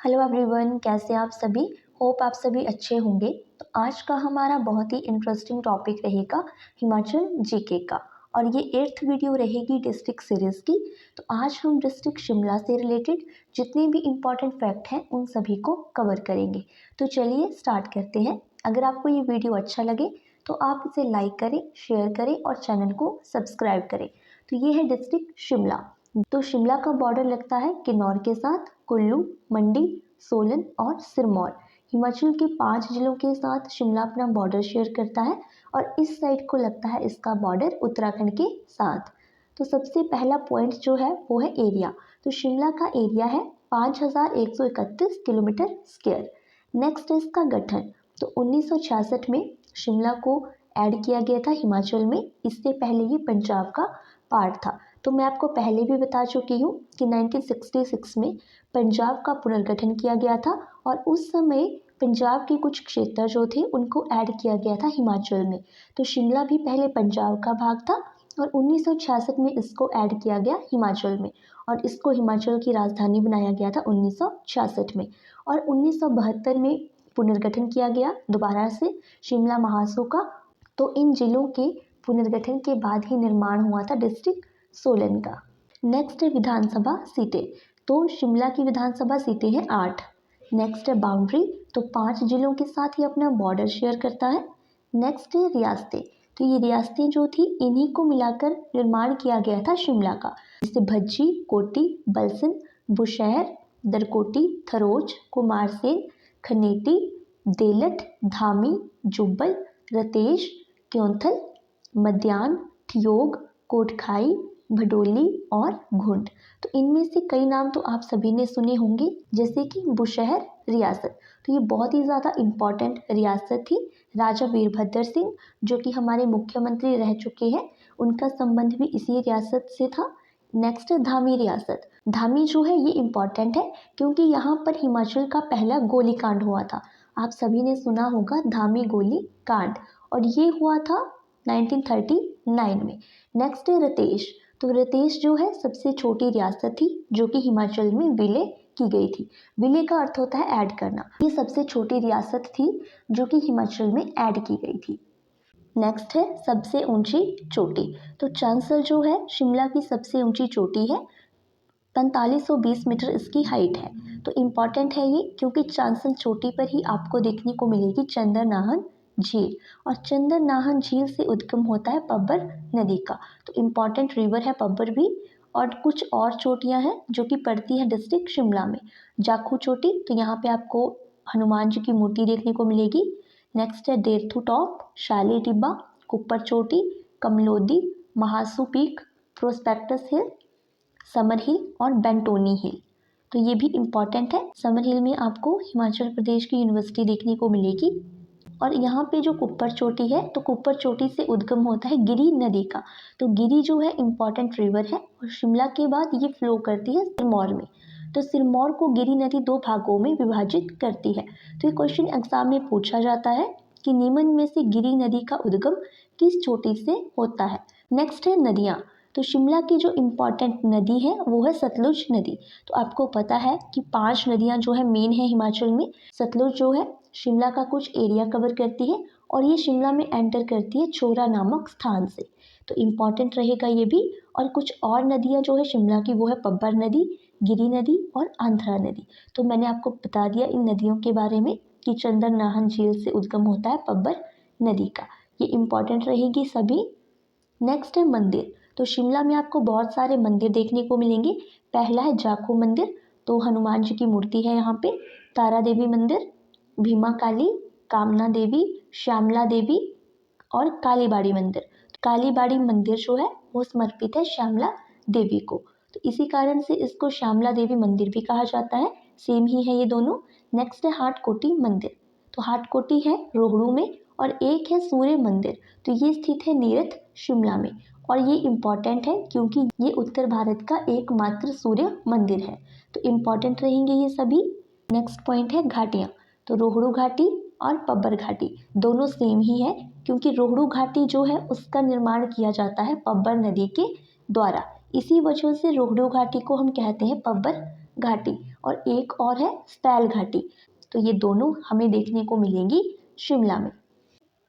Hello everyone, कैसे आप सभी। होप आप सभी अच्छे होंगे। तो आज का हमारा बहुत ही इंटरेस्टिंग टॉपिक रहेगा हिमाचल जीके का, और ये 8th वीडियो रहेगी डिस्ट्रिक्ट सीरीज़ की। तो आज हम डिस्ट्रिक्ट शिमला से रिलेटेड जितने भी इम्पॉर्टेंट फैक्ट हैं उन सभी को कवर करेंगे। तो चलिए स्टार्ट करते हैं। अगर आपको ये वीडियो अच्छा लगे तो आप इसे लाइक करें, शेयर करें और चैनल को सब्सक्राइब करें। तो ये है डिस्ट्रिक्ट शिमला। तो शिमला का बॉर्डर लगता है किन्नौर के साथ, कुल्लू, मंडी, सोलन और सिरमौर। हिमाचल के 5 जिलों के साथ शिमला अपना बॉर्डर शेयर करता है और इस साइड को लगता है इसका बॉर्डर उत्तराखंड के साथ। तो सबसे पहला पॉइंट जो है वो है एरिया। तो शिमला का एरिया है 5131 किलोमीटर स्क्वायर। नेक्स्ट है इसका गठन। तो 1966 में शिमला को ऐड किया गया था हिमाचल में। इससे पहले ये पंजाब का पार्ट था। तो मैं आपको पहले भी बता चुकी हूँ कि 1966 में पंजाब का पुनर्गठन किया गया था और उस समय पंजाब के कुछ क्षेत्र जो थे उनको ऐड किया गया था हिमाचल में। तो शिमला भी पहले पंजाब का भाग था और 1966 में इसको ऐड किया गया हिमाचल में और इसको हिमाचल की राजधानी बनाया गया था 1966 में। और 1972 में पुनर्गठन किया गया दोबारा से शिमला महासू का। तो इन जिलों के पुनर्गठन के बाद ही निर्माण हुआ था डिस्ट्रिक्ट सोलन का। नेक्स्ट है विधानसभा सीटें। तो शिमला की विधानसभा सीटें हैं 8। नेक्स्ट है बाउंड्री। तो 5 जिलों के साथ ही अपना बॉर्डर शेयर करता है। नेक्स्ट है रियासतें। तो ये रियासतें जो थी इन्हीं को मिलाकर निर्माण किया गया था शिमला का, जैसे भज्जी, कोटी, बलसन, बुशहर, दरकोटी, थरोच, कुमारसेन, खनेटी, देलट, धामी, जुब्बल, रतेश, क्योंथल, मद्यान, ठियोग, कोटखाई, भडोली और घुंड। तो इनमें से कई नाम तो आप सभी ने सुने होंगे, जैसे कि बुशहर रियासत। तो ये बहुत ही ज़्यादा इम्पॉर्टेंट रियासत थी। राजा वीरभद्र सिंह जो कि हमारे मुख्यमंत्री रह चुके हैं, उनका संबंध भी इसी रियासत से था। नेक्स्ट है धामी रियासत। धामी जो है ये इम्पॉर्टेंट है क्योंकि यहाँ पर हिमाचल का पहला गोलीकांड हुआ था। आप सभी ने सुना होगा धामी गोली कांड, और ये हुआ था 1939 में। नेक्स्ट है रतेश। तो रतेश जो है सबसे छोटी रियासत थी जो कि हिमाचल में विलय की गई थी। विलय का अर्थ होता है ऐड करना। ये सबसे छोटी रियासत थी जो कि हिमाचल में ऐड की गई थी। नेक्स्ट है सबसे ऊंची चोटी। तो चांसल जो है शिमला की सबसे ऊंची चोटी है, 4520 मीटर इसकी हाइट है। तो इम्पॉर्टेंट है ये क्योंकि चांसल चोटी पर ही आपको देखने को मिलेगी चंद्रनाहन झील, और चंद्रनाहन झील से उद्गम होता है पब्बर नदी का। तो इम्पॉर्टेंट रिवर है पब्बर भी। और कुछ और चोटियां हैं जो कि पड़ती है डिस्ट्रिक्ट शिमला में। जाखू चोटी, तो यहाँ पे आपको हनुमान जी की मूर्ति देखने को मिलेगी। नेक्स्ट है देरथू टॉप, शाली टिब्बा, कुप्पर चोटी, कमलोदी, महासू पीक, प्रोस्पेक्टस हिल, समर हिल और बेंटोनी हिल। तो ये भी इम्पॉर्टेंट है। समर हिल में आपको हिमाचल प्रदेश की यूनिवर्सिटी देखने को मिलेगी। और यहाँ पे जो कुप्पर चोटी है, तो कुप्पर चोटी से उद्गम होता है गिरी नदी का। तो गिरी जो है इम्पॉर्टेंट रिवर है और शिमला के बाद ये फ्लो करती है सिरमौर में। तो सिरमौर को गिरी नदी 2 भागों में विभाजित करती है। तो ये क्वेश्चन एग्जाम में पूछा जाता है कि निम्न में से गिरी नदी का उद्गम किस चोटी से होता है। नेक्स्ट है नदियाँ। तो शिमला की जो इम्पॉर्टेंट नदी है वो है सतलुज नदी। तो आपको पता है कि 5 नदियाँ जो है मेन है हिमाचल में। सतलुज जो है शिमला का कुछ एरिया कवर करती है और ये शिमला में एंटर करती है चोरा नामक स्थान से। तो इम्पॉर्टेंट रहेगा ये भी। और कुछ और नदियाँ जो है शिमला की वो है पब्बर नदी, गिरी नदी और आंध्रा नदी। तो मैंने आपको बता दिया इन नदियों के बारे में कि चंद्रनाहन झील से उद्गम होता है पब्बर नदी का। ये इम्पॉर्टेंट रहेगी सभी। नेक्स्ट है मंदिर। तो शिमला में आपको बहुत सारे मंदिर देखने को मिलेंगे। पहला है जाखू मंदिर, तो हनुमान जी की मूर्ति है यहाँ पे। तारा देवी मंदिर, भीमा काली, कामना देवी, श्यामला देवी और कालीबाड़ी मंदिर। कालीबाड़ी मंदिर जो है वो समर्पित है श्यामला देवी को, तो इसी कारण से इसको श्यामला देवी मंदिर भी कहा जाता है। सेम ही है ये दोनों। नेक्स्ट है हाटकोटी मंदिर। तो हाटकोटी है रोहड़ू में और एक है सूर्य मंदिर। तो ये स्थित है नीरथ शिमला में और ये इम्पॉर्टेंट है क्योंकि ये उत्तर भारत का एकमात्र सूर्य मंदिर है। तो इम्पॉर्टेंट रहेंगे ये सभी। नेक्स्ट पॉइंट है घाटियाँ। तो रोहड़ू घाटी और पब्बर घाटी दोनों सेम ही है क्योंकि रोहड़ू घाटी जो है उसका निर्माण किया जाता है पब्बर नदी के द्वारा। इसी वजह से रोहड़ू घाटी को हम कहते हैं पब्बर घाटी। और एक और है स्पैल घाटी। तो ये दोनों हमें देखने को मिलेंगी शिमला में।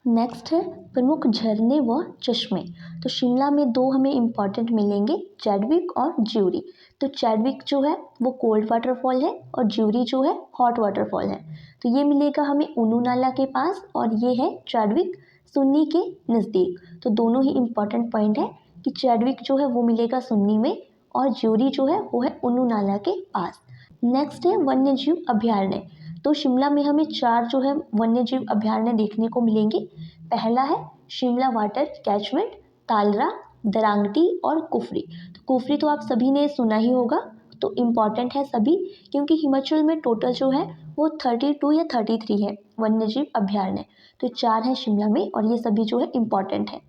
नेक्स्ट है प्रमुख झरने व चश्मे। तो शिमला में दो हमें इम्पॉर्टेंट मिलेंगे, चैडविक और ज्यूरी। तो चैडविक जो है वो कोल्ड वाटरफॉल है और ज्यूरी जो है हॉट वाटरफॉल है। तो ये मिलेगा हमें ऊनू नाला के पास और ये है चैडविक सुन्नी के नज़दीक। तो दोनों ही इम्पॉर्टेंट पॉइंट है कि चैडविक जो है वो मिलेगा सुन्नी में और ज्यूरी जो है वो है ऊनू नाला के पास। नेक्स्ट है वन्य जीव अभयारण्य। तो शिमला में हमें 4 जो है वन्य जीव अभयारण्य देखने को मिलेंगे। पहला है शिमला वाटर कैचमेंट, तालरा, दरांगटी और कुफरी। तो कुफरी तो आप सभी ने सुना ही होगा, तो इम्पॉर्टेंट है सभी, क्योंकि हिमाचल में टोटल जो है वो 32 या 33 है वन्य जीव अभयारण्य। तो 4 है शिमला में और ये सभी जो है इम्पॉर्टेंट है।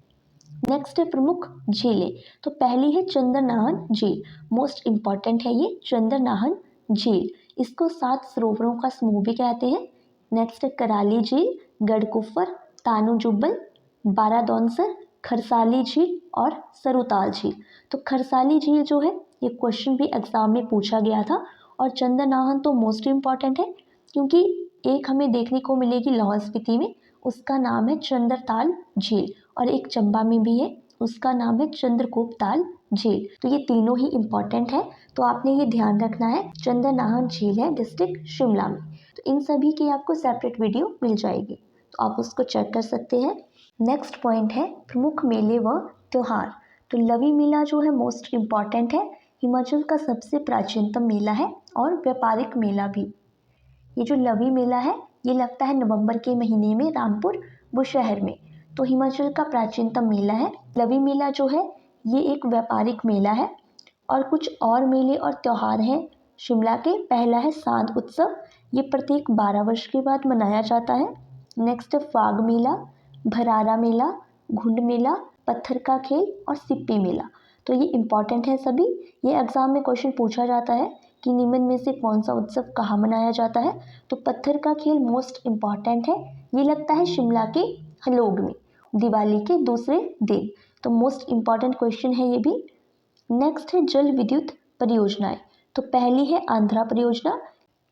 नेक्स्ट है प्रमुख झीलें। तो पहली है चंद्रनाहन झील, मोस्ट इम्पॉर्टेंट है ये चंद्रनाहन झील। इसको 7 सरोवरों का समूह भी कहते हैं। नेक्स्ट है कराली झील, गढ़कुफर, तानू जुब्बल, बारादौनसर, खरसाली झील और सरुताल झील। तो खरसाली झील जो है ये क्वेश्चन भी एग्जाम में पूछा गया था। और चंद्रनाहन तो मोस्ट इम्पॉर्टेंट है क्योंकि एक हमें देखने को मिलेगी लाहौल स्पीति में, उसका नाम है चंद्रताल झील, और एक चंबा में भी है, उसका नाम है चंद्रकूप ताल झील। तो ये तीनों ही इम्पॉर्टेंट है, तो आपने ये ध्यान रखना है। चंद्रनाहन झील है डिस्ट्रिक्ट शिमला में। तो इन सभी की आपको सेपरेट वीडियो मिल जाएगी, तो आप उसको चेक कर सकते हैं। नेक्स्ट पॉइंट है प्रमुख मेले व त्यौहार। तो लवी मेला जो है मोस्ट इम्पॉर्टेंट है, हिमाचल का सबसे प्राचीनतम मेला है और व्यापारिक मेला भी। ये जो लवी मेला है ये लगता है नवंबर के महीने में रामपुर बुशहर में। तो हिमाचल का प्राचीनतम मेला है। लवी मेला जो है ये एक व्यापारिक मेला है। और कुछ और मेले और त्यौहार हैं शिमला के। पहला है सांद उत्सव, ये प्रत्येक 12 वर्ष के बाद मनाया जाता है। नेक्स्ट है फाग मेला, भरारा मेला, घुंड मेला, पत्थर का खेल और सिप्पी मेला। तो ये इम्पॉर्टेंट है सभी। ये एग्जाम में क्वेश्चन पूछा जाता है कि निम्न में से कौन सा उत्सव कहाँ मनाया जाता है। तो पत्थर का खेल मोस्ट इम्पॉर्टेंट है, ये लगता है शिमला के हलोग में दिवाली के दूसरे दिन। तो मोस्ट इम्पॉर्टेंट क्वेश्चन है ये भी। नेक्स्ट है जल विद्युत परियोजनाएं। तो पहली है आंध्रा परियोजना,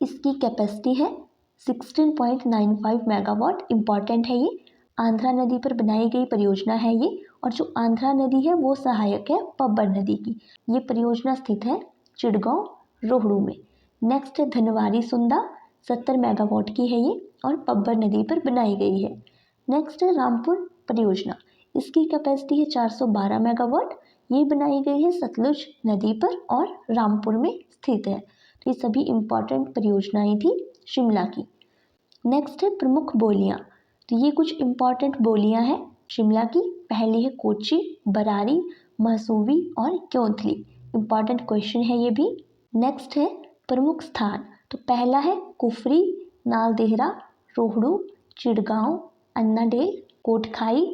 इसकी कैपेसिटी है 16.95 मेगावाट। इम्पॉर्टेंट है ये, आंध्रा नदी पर बनाई गई परियोजना है ये। और जो आंध्रा नदी है वो सहायक है पब्बर नदी की। ये परियोजना स्थित है चिड़गांव रोहड़ू में। नेक्स्ट है धनवारी सुंदा, 70 मेगावाट की है ये और पब्बर नदी पर बनाई गई है। नेक्स्ट है रामपुर परियोजना, इसकी कैपेसिटी है 412 मेगावाट। ये बनाई गई है सतलुज नदी पर और रामपुर में स्थित है। तो ये सभी इम्पॉर्टेंट परियोजनाएं थी शिमला की। नेक्स्ट है प्रमुख बोलियां। तो ये कुछ इम्पॉर्टेंट बोलियां हैं शिमला की। पहली है कोची, बरारी, महसूवी और क्योंथली। इम्पॉर्टेंट क्वेश्चन है ये भी। नेक्स्ट है प्रमुख स्थान। तो पहला है कुफरी, नालदेहरा, रोहड़ू, चिड़गांव, अन्नाडेल, कोटखाई,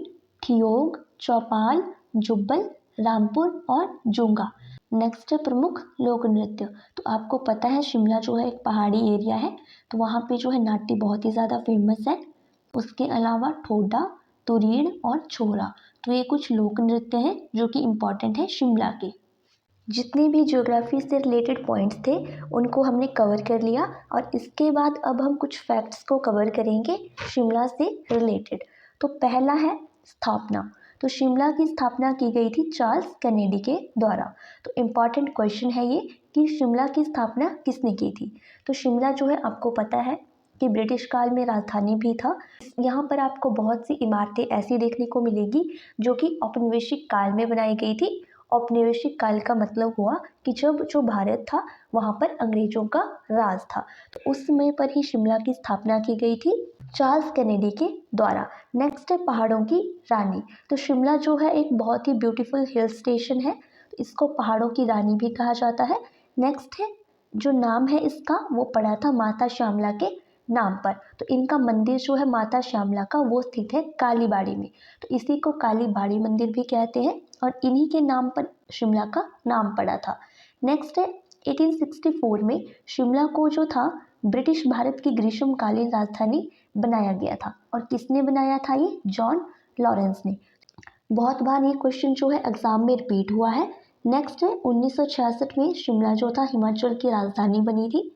ठियोग, चौपाल, जुब्बल, रामपुर और जूंगा। नेक्स्ट है प्रमुख लोक नृत्य। तो आपको पता है शिमला जो है एक पहाड़ी एरिया है, तो वहाँ पे जो है नाट्य बहुत ही ज़्यादा फेमस है। उसके अलावा ठोडा, तुरीड़ और छोरा। तो ये कुछ लोक नृत्य हैं जो कि इम्पॉर्टेंट है शिमला के। जितने भी ज्योग्राफी से रिलेटेड पॉइंट्स थे उनको हमने कवर कर लिया, और इसके बाद अब हम कुछ फैक्ट्स को कवर करेंगे शिमला से रिलेटेड। तो पहला है स्थापना। तो शिमला की स्थापना की गई थी चार्ल्स कैनेडी के द्वारा। तो इम्पॉर्टेंट क्वेश्चन है ये कि शिमला की स्थापना किसने की थी। तो शिमला जो है आपको पता है कि ब्रिटिश काल में राजधानी भी था। यहाँ पर आपको बहुत सी इमारतें ऐसी देखने को मिलेगी जो कि औपनिवेशिक काल में बनाई गई थी। औपनिवेशिक काल का मतलब हुआ कि जब जो भारत था वहाँ पर अंग्रेजों का राज था, तो उस समय पर ही शिमला की स्थापना की गई थी चार्ल्स कैनेडी के द्वारा। नेक्स्ट है पहाड़ों की रानी। तो शिमला जो है एक बहुत ही ब्यूटीफुल हिल स्टेशन है, तो इसको पहाड़ों की रानी भी कहा जाता है। नेक्स्ट है जो नाम है इसका वो पड़ा था माता श्यामला के नाम पर। तो इनका मंदिर जो है माता श्यामला का वो स्थित है कालीबाड़ी में, तो इसी को कालीबाड़ी मंदिर भी कहते हैं और इन्हीं के नाम पर शिमला का नाम पड़ा था। नेक्स्ट है 1864 में शिमला को जो था ब्रिटिश भारत की ग्रीष्मकालीन राजधानी बनाया गया था। और किसने बनाया था ये? जॉन लॉरेंस ने। बहुत बार ये क्वेश्चन जो है एग्जाम में रिपीट हुआ है। नेक्स्ट है 1966 में शिमला जो था हिमाचल की राजधानी बनी थी।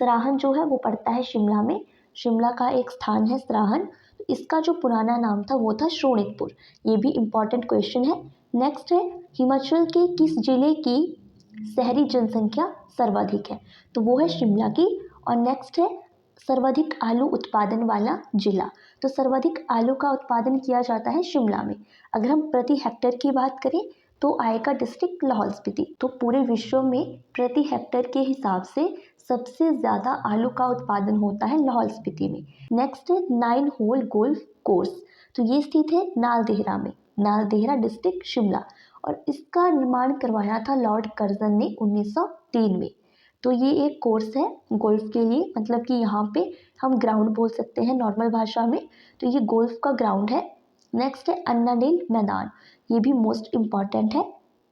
सराहन जो है वो पड़ता है शिमला में। शिमला का एक स्थान है सराहन। तो इसका जो पुराना नाम था वो था शोणितपुर। ये भी इम्पॉर्टेंट क्वेश्चन है। नेक्स्ट है, हिमाचल के किस जिले की शहरी जनसंख्या सर्वाधिक है? तो वो है शिमला की। और नेक्स्ट है, सर्वाधिक आलू उत्पादन वाला जिला। तो सर्वाधिक आलू का उत्पादन किया जाता है शिमला में। अगर हम प्रति हेक्टेयर की बात करें तो आएगा डिस्ट्रिक्ट लाहौल स्पीति। तो पूरे विश्व में प्रति हेक्टेयर के हिसाब से सबसे ज़्यादा आलू का उत्पादन होता है लाहौल स्पीति में। नेक्स्ट है 9 होल गोल्फ कोर्स। तो ये स्थित है नालदेहरा में, नालदेहरा डिस्ट्रिक्ट शिमला। और इसका निर्माण करवाया था लॉर्ड कर्जन ने 1903 में। तो ये एक कोर्स है गोल्फ के लिए, मतलब कि यहाँ पे हम ग्राउंड बोल सकते हैं नॉर्मल भाषा में। तो ये गोल्फ का ग्राउंड है। नेक्स्ट है अन्नाडेल मैदान। ये भी मोस्ट इम्पॉर्टेंट है।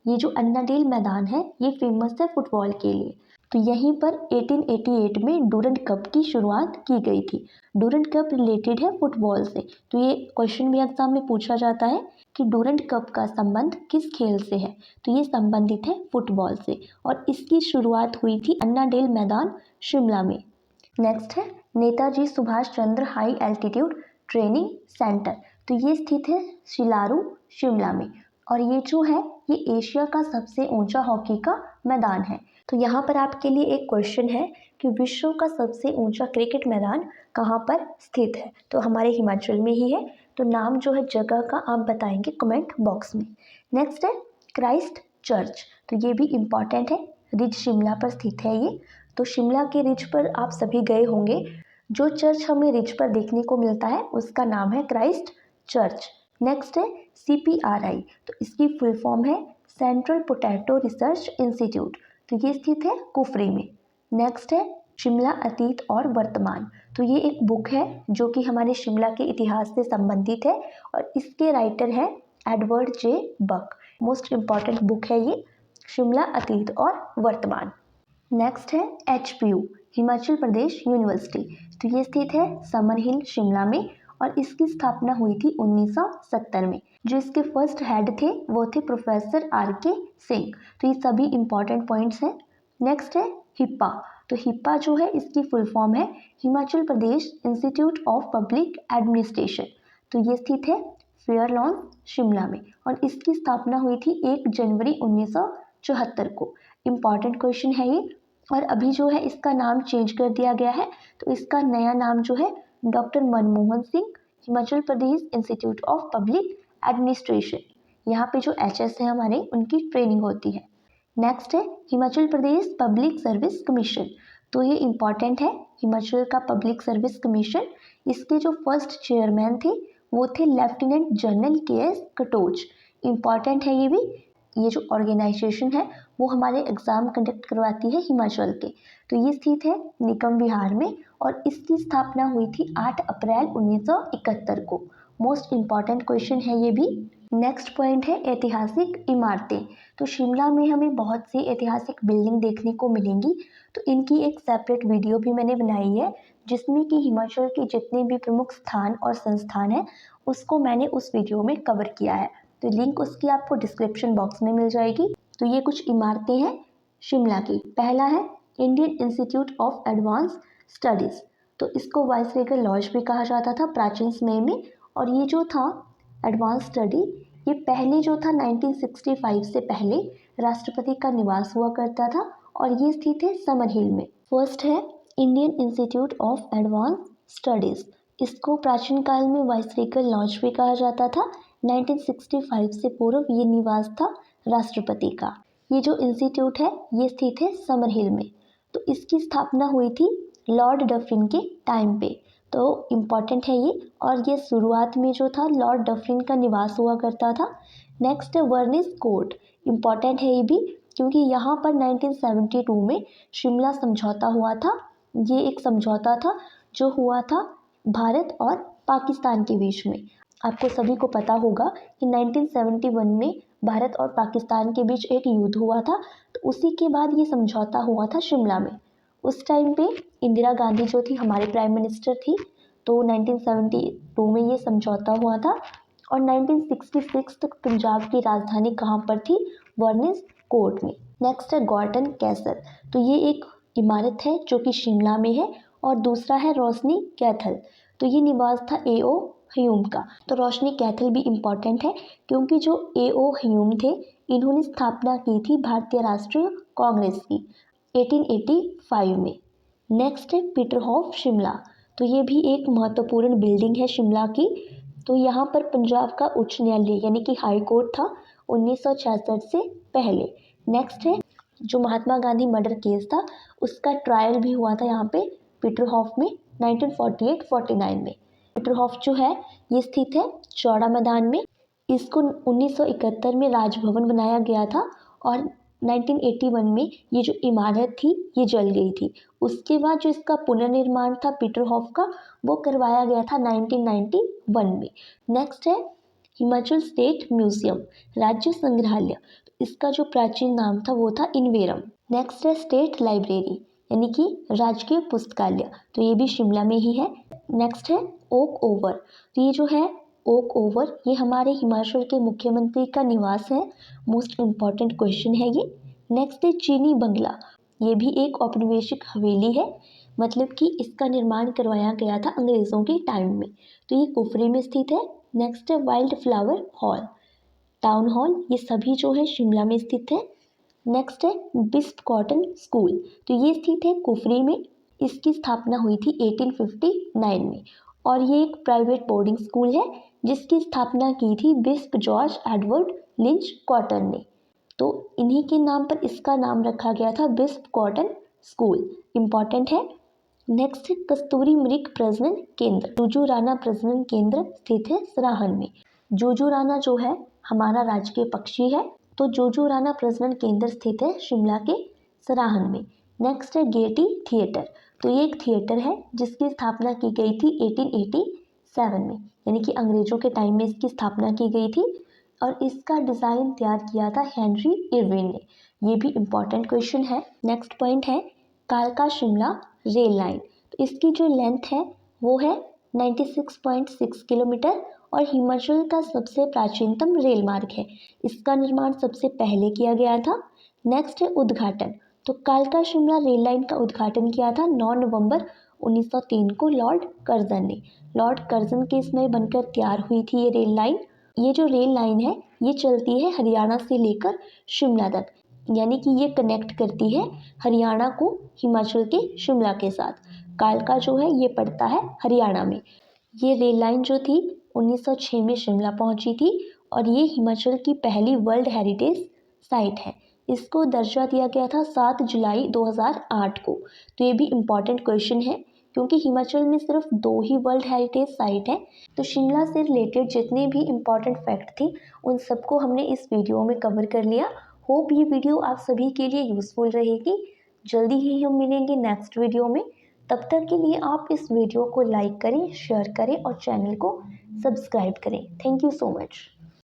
ये जो अन्नाडेल मैदान है ये फेमस है फुटबॉल के लिए। तो यहीं पर 1888 में डूरंड कप की शुरुआत की गई थी। डूरंड कप रिलेटेड है फुटबॉल से। तो ये क्वेश्चन भी एग्जाम में पूछा जाता है कि डूरंड कप का संबंध किस खेल से है? तो ये संबंधित है फुटबॉल से। और इसकी शुरुआत हुई थी अन्नाडेल मैदान शिमला में। नेक्स्ट है Netaji Subhash Chandra high altitude training centre. तो ये स्थित है शिलारू शिमला में। और ये जो है ये एशिया का सबसे ऊंचा हॉकी का मैदान है। तो यहाँ पर आपके लिए एक क्वेश्चन है कि विश्व का सबसे ऊंचा क्रिकेट मैदान कहाँ पर स्थित है? तो हमारे हिमाचल में ही है। तो नाम जो है जगह का आप बताएंगे कमेंट बॉक्स में। नेक्स्ट है क्राइस्ट चर्च। तो ये भी इम्पॉर्टेंट है, रिज शिमला पर स्थित है ये। तो शिमला के रिज पर आप सभी गए होंगे। जो चर्च हमें रिज पर देखने को मिलता है उसका नाम है क्राइस्ट चर्च। नेक्स्ट है CPRI। तो इसकी फुल फॉर्म है सेंट्रल पोटैटो रिसर्च इंस्टीट्यूट। तो ये स्थित है कुफरी में। नेक्स्ट है शिमला अतीत और वर्तमान। तो ये एक बुक है जो कि हमारे शिमला के इतिहास से संबंधित है और इसके राइटर है एडवर्ड जे बक। मोस्ट इम्पॉर्टेंट बुक है ये, शिमला अतीत और वर्तमान। नेक्स्ट है HPU हिमाचल प्रदेश यूनिवर्सिटी। तो ये स्थित है समर हिल शिमला में और इसकी स्थापना हुई थी 1970 में। जो इसके फर्स्ट हेड थे वो थे प्रोफेसर RK सिंह। तो ये सभी इंपॉर्टेंट पॉइंट्स हैं। नेक्स्ट है हिप्पा। तो हिप्पा जो है इसकी फुल फॉर्म है Himachal Pradesh institute of public administration. तो ये स्थित है फेयर लॉन शिमला में और इसकी स्थापना हुई थी 1 जनवरी 1974 को। इम्पॉर्टेंट क्वेश्चन है ये। और अभी जो है इसका नाम चेंज कर दिया गया है। तो इसका नया नाम जो है doctor Manmohan Singh Himachal Pradesh institute of public administration. यहाँ पे जो HS है हमारे उनकी ट्रेनिंग होती है। नेक्स्ट है Himachal Pradesh public service commission. तो ये इम्पॉर्टेंट है हिमाचल का पब्लिक सर्विस कमीशन। इसके जो फर्स्ट चेयरमैन थे वो थे lieutenant general KS Katoch. Important है ये भी। ये जो ऑर्गेनाइजेशन है वो हमारे एग्ज़ाम कंडक्ट करवाती है हिमाचल के। तो ये स्थित है निकम विहार में और इसकी स्थापना हुई थी 8 अप्रैल 1971 को। मोस्ट इम्पॉर्टेंट क्वेश्चन है ये भी। नेक्स्ट पॉइंट है ऐतिहासिक इमारतें। तो शिमला में हमें बहुत सी ऐतिहासिक बिल्डिंग देखने को मिलेंगी। तो इनकी एक सेपरेट वीडियो भी मैंने बनाई है जिसमें कि हिमाचल के जितने भी प्रमुख स्थान और संस्थान हैं उसको मैंने उस वीडियो में कवर किया है। तो लिंक उसकी आपको डिस्क्रिप्शन बॉक्स में मिल जाएगी। तो ये कुछ इमारतें हैं शिमला की। पहला है Indian institute of advance studies. तो इसको वाइसरेगर लॉज भी कहा जाता था प्राचीन समय में। और ये जो था एडवांस स्टडी ये पहले जो था 1965 से पहले राष्ट्रपति का निवास हुआ करता था और ये स्थित है समर हिल में। फर्स्ट है Indian institute of advance studies. इसको प्राचीन काल में वाइसरेगर लॉज भी कहा जाता था। 1965 से पूर्व ये निवास था राष्ट्रपति का। ये जो इंस्टीट्यूट है ये स्थित है समर हिल में। तो इसकी स्थापना हुई थी लॉर्ड डफरिन के टाइम पे। तो इम्पॉर्टेंट है ये। और ये शुरुआत में जो था लॉर्ड डफरिन का निवास हुआ करता था। नेक्स्ट है वर्निस कोर्ट। इम्पॉर्टेंट है ये भी क्योंकि यहाँ पर 1972 में शिमला समझौता हुआ था। ये एक समझौता था जो हुआ था भारत और पाकिस्तान के बीच में। आपको सभी को पता होगा कि 1971 में भारत और पाकिस्तान के बीच एक युद्ध हुआ था। तो उसी के बाद ये समझौता हुआ था शिमला में। उस टाइम पे इंदिरा गांधी जो थी हमारे प्राइम मिनिस्टर थी। तो 1972 में ये समझौता हुआ था और 1966 तक पंजाब की राजधानी कहाँ पर थी? वर्निस कोर्ट में। नेक्स्ट है गॉर्टन कैसल। तो ये एक इमारत है जो कि शिमला में है और दूसरा है रोशनी कैथल। तो ये निवास था A.O. ह्यूम का। तो रोशनी कैथल भी इम्पॉर्टेंट है क्योंकि जो A.O. ह्यूम थे इन्होंने स्थापना की थी भारतीय राष्ट्रीय कांग्रेस की 1885 में। नेक्स्ट है पीटरहॉफ शिमला। तो ये भी एक महत्वपूर्ण बिल्डिंग है शिमला की। तो यहाँ पर पंजाब का उच्च न्यायालय यानी कि हाई कोर्ट था 1966 से पहले। नेक्स्ट है जो महात्मा गांधी मर्डर केस था उसका ट्रायल भी हुआ था यहाँ पे पीटरहॉफ में 1948-49 में। पीटरहॉफ जो है ये स्थित है चौड़ा मैदान में। इसको 1971 में राजभवन बनाया गया था और 1981 में ये जो इमारत थी ये जल गई थी। उसके बाद जो इसका पुनर्निर्माण था पीटरहॉफ का वो करवाया गया था 1991 में। नेक्स्ट है हिमाचल स्टेट म्यूजियम राज्य संग्रहालय। इसका जो प्राचीन नाम था वो था इनवेरम। नेक्स्ट है स्टेट लाइब्रेरी यानी कि राजकीय पुस्तकालय। तो ये भी शिमला में ही है। नेक्स्ट है ओक ओवर। तो ये जो है ओक ओवर ये हमारे हिमाचल के मुख्यमंत्री का निवास है। मोस्ट इम्पॉर्टेंट क्वेश्चन है ये। नेक्स्ट है चीनी बंगला। ये भी एक औपनिवेशिक हवेली है, मतलब कि इसका निर्माण करवाया गया था अंग्रेज़ों के टाइम में। तो ये कुफरी में स्थित है। नेक्स्ट है wild flower hall town hall. ये सभी जो है शिमला में स्थित है। नेक्स्ट है बिस्प कॉटन स्कूल। तो ये स्थित है कुफरी में। इसकी स्थापना हुई थी 1859 में और ये एक प्राइवेट बोर्डिंग स्कूल है जिसकी स्थापना की थी बिस्प जॉर्ज एडवर्ड लिंच कॉटन ने। तो इन्हीं के नाम पर इसका नाम रखा गया था बिस्प कॉटन स्कूल। इम्पॉर्टेंट है। नेक्स्ट है कस्तूरी मृग प्रजनन केंद्र। जूजू राणा प्रजनन केंद्र स्थित है सराहन में। जूजू राणा जो है हमारा राजकीय पक्षी है। तो जूजू राणा प्रजनन केंद्र स्थित है शिमला के सराहन में। नेक्स्ट है गेयटी थिएटर। तो ये एक थिएटर है जिसकी स्थापना की गई थी 1887 में, यानी कि अंग्रेजों के टाइम में इसकी स्थापना की गई थी और इसका डिज़ाइन तैयार किया था हेनरी इरविन ने। ये भी इम्पॉर्टेंट क्वेश्चन है। नेक्स्ट पॉइंट है कालका शिमला रेल लाइन। तो इसकी जो लेंथ है वो है 96.6 किलोमीटर और हिमाचल का सबसे प्राचीनतम रेल मार्ग है। इसका निर्माण सबसे पहले किया गया था। नेक्स्ट है उद्घाटन। तो कालका शिमला रेल लाइन का उद्घाटन किया था 9 नवंबर 1903 को लॉर्ड कर्जन ने। लॉर्ड कर्जन के समय बनकर तैयार हुई थी ये रेल लाइन। ये जो रेल लाइन है ये चलती है हरियाणा से लेकर शिमला तक, यानी कि ये कनेक्ट करती है हरियाणा को हिमाचल के शिमला के साथ। कालका जो है ये पड़ता है हरियाणा में। ये रेल लाइन जो थी 1906 में शिमला पहुंची थी और ये हिमाचल की पहली वर्ल्ड हेरिटेज साइट है। इसको दर्जा दिया गया था 7 जुलाई 2008 को। तो ये भी इम्पॉर्टेंट क्वेश्चन है क्योंकि हिमाचल में सिर्फ 2 ही वर्ल्ड हेरिटेज साइट हैं। तो शिमला से रिलेटेड जितने भी इम्पॉर्टेंट फैक्ट थे उन सबको हमने इस वीडियो में कवर कर लिया। होप ये वीडियो आप सभी के लिए यूज़फुल रहेगी। जल्दी ही हम मिलेंगे नेक्स्ट वीडियो में। तब तक के लिए आप इस वीडियो को लाइक करें, शेयर करें और चैनल को सब्सक्राइब करें। Thank you so much.